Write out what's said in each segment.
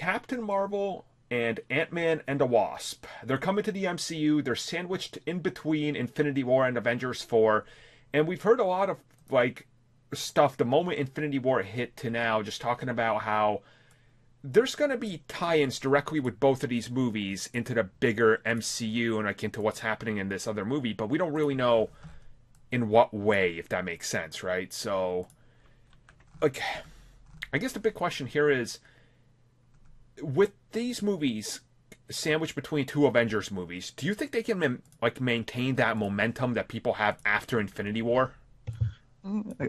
Captain Marvel and Ant-Man and the Wasp. They're coming to the MCU. They're sandwiched in between Infinity War and Avengers 4. And we've heard a lot of like stuff the moment Infinity War hit to now, just talking about how there's going to be tie-ins directly with both of these movies into the bigger MCU and like into what's happening in this other movie, but we don't really know in what way, if that makes sense, right? So, like, I guess the big question here is, with these movies sandwiched between two Avengers movies, do you think they can maintain that momentum that people have after Infinity War?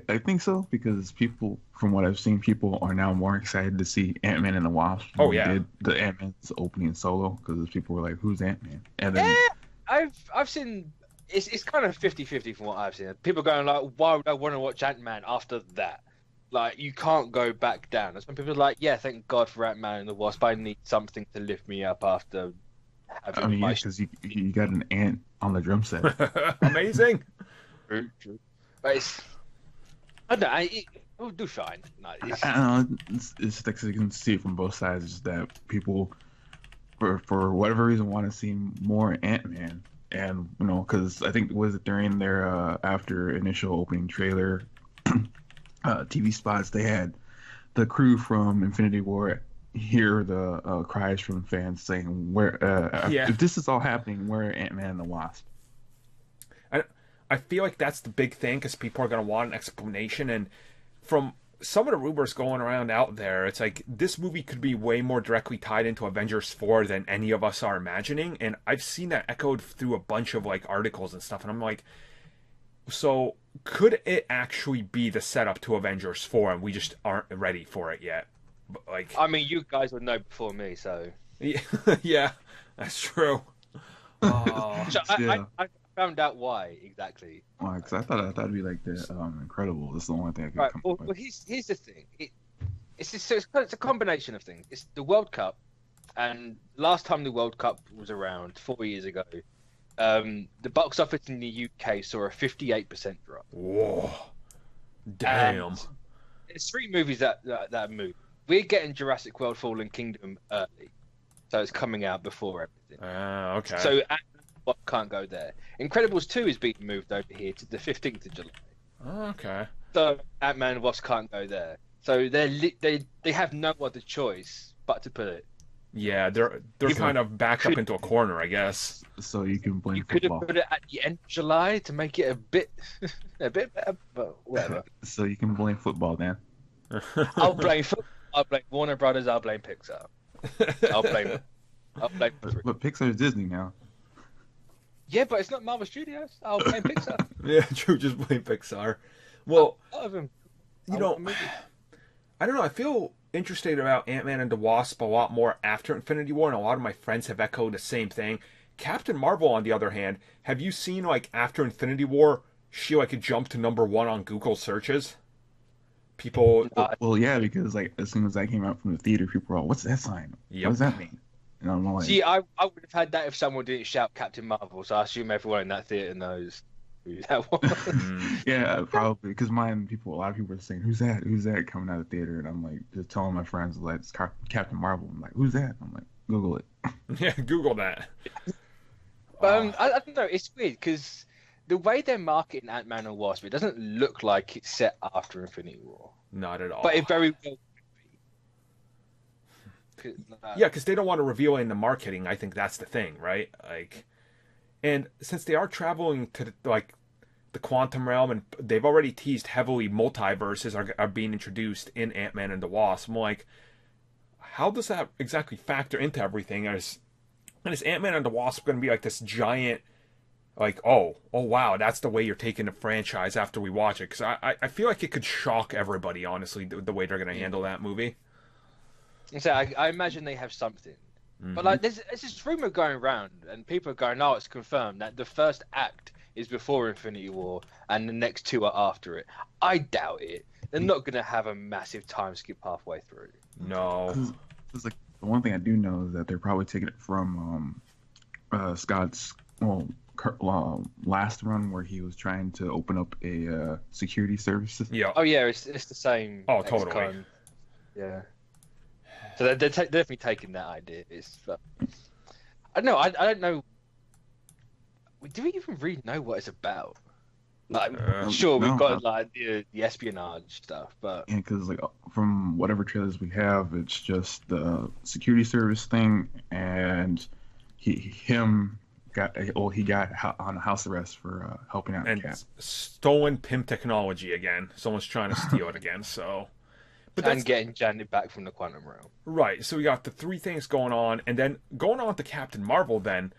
I think so, because people, from what I've seen, people are now more excited to see Ant-Man and the Wasp than Oh yeah, did the Ant-Man's opening solo, because people were like, "Who's Ant-Man?" And then I've seen it's kind of 50-50 from what I've seen. People going like, "Why would I want to watch Ant-Man after that?" Like, you can't go back down. That's when people are like, "Yeah, thank God for Ant-Man and the Wasp. I need something to lift me up after having I mean, my." because you got an ant on the drum set. amazing. True. But I don't know. It will do fine. No, I don't know. It's like you can see it from both sides. Is that people, for whatever reason, want to see more Ant-Man, and because I think was it during their after initial opening trailer TV spots, they had the crew from Infinity War hear the cries from fans saying, "Where if this is all happening, where are Ant-Man and the Wasp?" I feel like that's the big thing because people are going to want an explanation. And from some of the rumors going around out there, it's like this movie could be way more directly tied into Avengers 4 than any of us are imagining. And I've seen that echoed through a bunch of like articles and stuff. And I'm like, so could it actually be the setup to Avengers 4 and we just aren't ready for it yet? Like, I mean, you guys would know before me, so. yeah, yeah, that's true. Oh, So Yeah. I found out why exactly. Because I thought it'd be like the Incredible. That's the only thing I could Right. come Well, up with. here's the thing. It's a combination of things. It's the World Cup, and last time the World Cup was around 4 years ago, the box office in the UK saw a 58% drop. whoa, damn. And there's three movies that moved. We're getting Jurassic World: Fallen Kingdom early, so it's coming out before everything. Okay. So Ant-Man can't go there. Incredibles 2 is being moved over here to the 15th of July. Okay. So Ant-Man and Wasp can't go there. So they have no other choice but to put it. Yeah, they're kind of backed up into a corner, I guess. So you can blame You could have football. put it at the end of July to make it a bit better, but whatever. So you can blame football, then. I'll blame Warner Brothers. I'll blame Pixar. I'll blame But Pixar's Disney now. Yeah, but it's not Marvel Studios. I'll blame Pixar. Yeah, true. Just blame Pixar. Well, A lot of them. you know, I don't know. I feel interested about Ant-Man and the Wasp a lot more after Infinity War, and a lot of my friends have echoed the same thing. Captain Marvel, on the other hand, have you seen like after Infinity War, she like jumped to #1 on Google searches? People, Well, yeah, because like as soon as I came out from the theater, people were all, "What's that sign? Yep. What does that mean?" And I'm like, See, I would have had that if someone didn't shout Captain Marvel, so I assume everyone in that theater knows who that was. yeah, probably because a lot of people were saying, "Who's that? Who's that?" coming out of the theater, and I'm like, just telling my friends, like, it's Captain Marvel. I'm like, "Who's that?" I'm like, Google it. yeah, Google that. But I don't know. It's weird because the way they're marketing Ant-Man and Wasp, it doesn't look like it's set after Infinity War, Not at all. but it very well could be. Yeah, because they don't want to reveal it in the marketing. I think that's the thing, right? Like, and since they are traveling to like the quantum realm, and they've already teased heavily multiverses are being introduced in Ant-Man and the Wasp, I'm like, how does that exactly factor into everything? And is Ant-Man and the Wasp going to be like this giant, like, oh wow, that's the way you're taking the franchise after we watch it? Because I feel like it could shock everybody, honestly, the way they're going to handle that movie. And so I imagine they have something. But like, there's this rumor going around, and people are going, "Oh, it's confirmed that the first act is before Infinity War, and the next two are after it." I doubt it. They're not going to have a massive time skip halfway through. No. Because like the one thing I do know is that they're probably taking it from Scott's last run where he was trying to open up a security services. Yeah. Oh yeah, it's the same. Oh, totally. XCOM. Yeah. So they're definitely taking that idea. But I don't know. I don't know. Do we even really know what it's about? Like, sure, we've got like the espionage stuff, but yeah, because like from whatever trailers we have, it's just the security service thing, and he got on house arrest for helping out and the cat. Stolen pimp technology again. Someone's trying to steal it again. So, but and getting Janet back from the quantum realm. Right. So we got the three things going on, and then going on to Captain Marvel. Then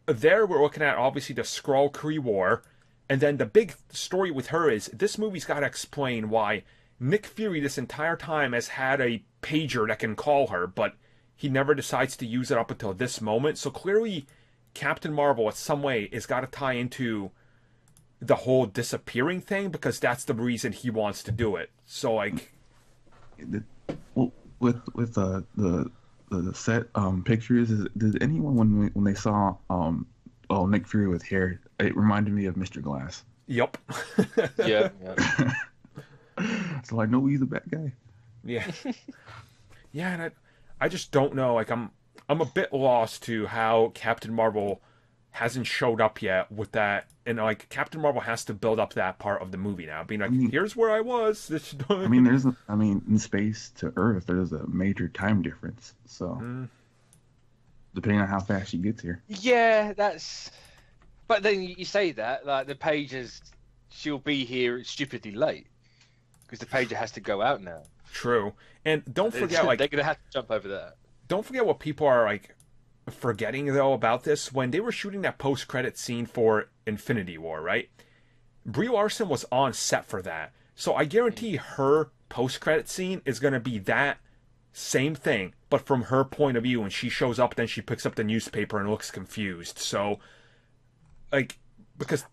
there we're looking at obviously the Skrull Kree War. And then the big story with her is this movie's got to explain why Nick Fury this entire time has had a pager that can call her, but he never decides to use it up until this moment. So clearly, Captain Marvel, in some way, has got to tie into the whole disappearing thing because that's the reason he wants to do it. So like, with the set pictures, did anyone when they saw Nick Fury with hair, it reminded me of Mr. Glass. Yep. Yeah. So I know he's a bad guy. Yeah. Yeah, and I just don't know. Like I'm a bit lost to how Captain Marvel hasn't showed up yet with that, and like Captain Marvel has to build up that part of the movie now, being like, here's where I was. In space to Earth, there's a major time difference. So depending on how fast she gets here. Yeah, that's. But then you say that, like, the pages, she'll be here stupidly late. Because the pager has to go out now. True. And don't forget, like... They're going to have to jump over that. Don't forget what people are, like, forgetting, though, about this. When they were shooting that post-credit scene for Infinity War, right? Brie Larson was on set for that. So I guarantee her post-credit scene is going to be that same thing, but from her point of view. When she shows up, then she picks up the newspaper and looks confused. So... Like, because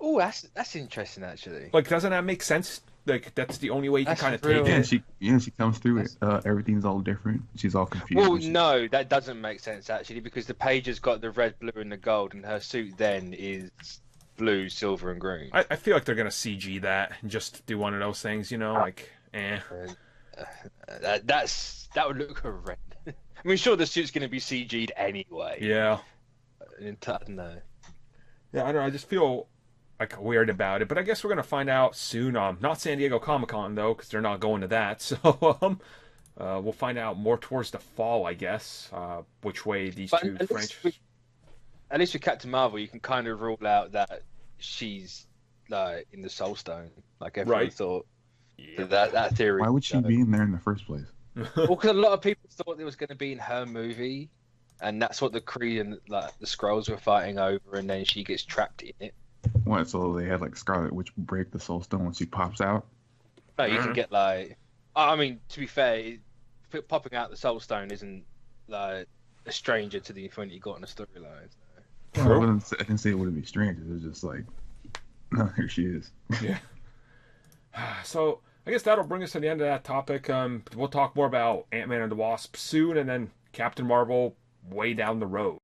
that's interesting actually. Like, doesn't that make sense? Like, that's the only way you can kind of take it. She comes through it. Everything's all different. She's all confused. Well, no, that doesn't make sense actually, because the pager's got the red, blue, and the gold, and her suit then is blue, silver, and green. I feel like they're gonna CG that and just do one of those things, like, that would look horrendous. I mean, sure, the suit's gonna be CG'd anyway. Yeah. No. Yeah, I don't know. I just feel like weird about it, but I guess we're gonna find out soon. Not San Diego Comic-Con though, because they're not going to that. So we'll find out more towards the fall, I guess. Which way these two franchises. At least with Captain Marvel, you can kind of rule out that she's like in the Soul Stone, like everyone thought. Yeah. That theory. Why would she be in there in the first place? Well, because a lot of people thought it was going to be in her movie. And that's what the Kree and like the Skrulls were fighting over, and then she gets trapped in it. What? So they had like Scarlet Witch break the Soul Stone when she pops out? No, you can get like. I mean, to be fair, popping out the Soul Stone isn't like a stranger to the Infinity Gauntlet storyline. So. Well, I didn't say it wouldn't be strange. It was just like, no, here she is. Yeah. So I guess that'll bring us to the end of that topic. We'll talk more about Ant-Man and the Wasp soon, and then Captain Marvel way down the road.